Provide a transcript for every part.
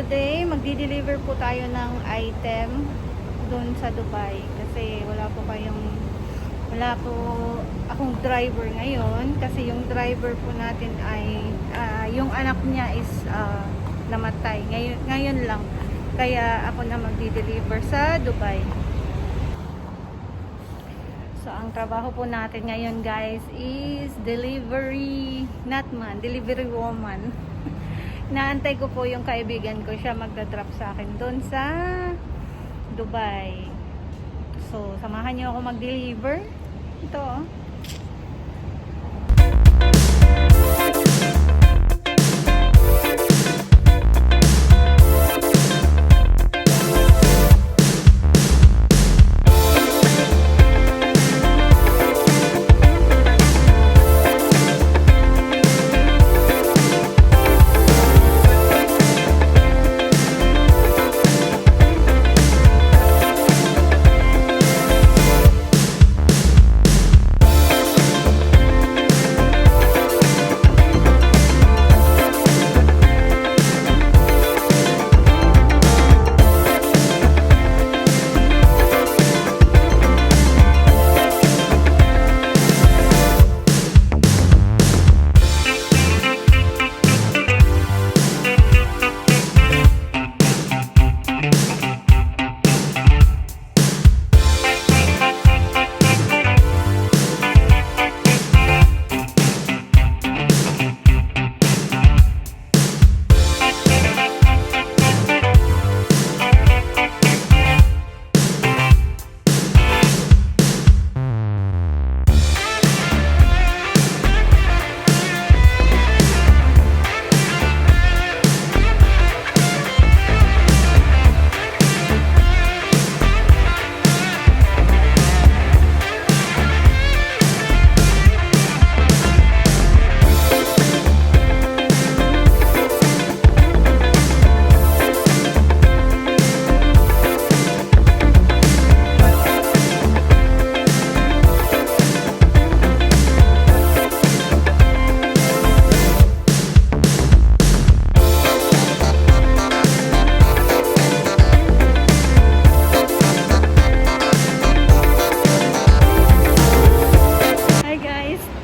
today magdi-deliver po tayo ng item doon sa Dubai kasi wala po akong driver ngayon kasi yung driver po natin ay yung anak niya is namatay ngayon lang, kaya ako na magdi-deliver sa Dubai. So ang trabaho po natin ngayon guys is delivery woman. Naantay ko po yung kaibigan ko, siya magdadrop sa akin doon sa Dubai. So, samahan niyo ako mag-deliver. Ito, oh.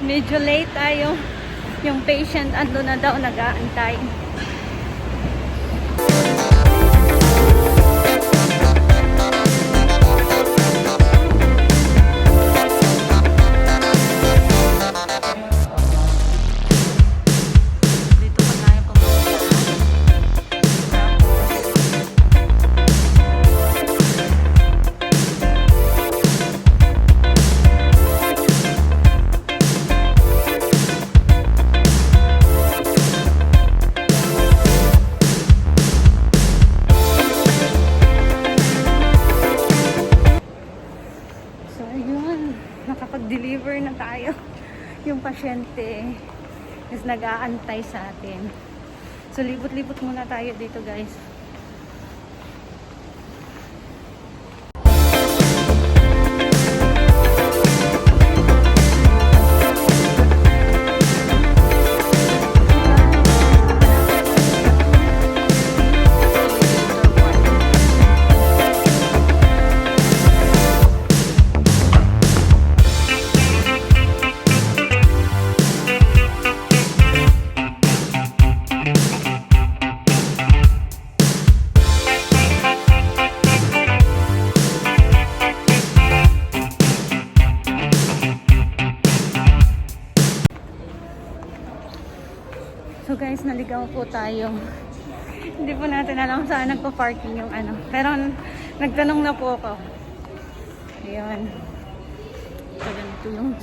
Medyo late tayo. Yung patient ando na daw nag-aantay. Nakapag-deliver na tayo. Yung pasyente is nag-aantay sa atin. So libot-libot muna tayo dito guys. So guys, naligaw po tayo. Hindi po natin alam saan nagpa-parking yung ano. Pero nagtanong na po ako. Ayun. So ganito yung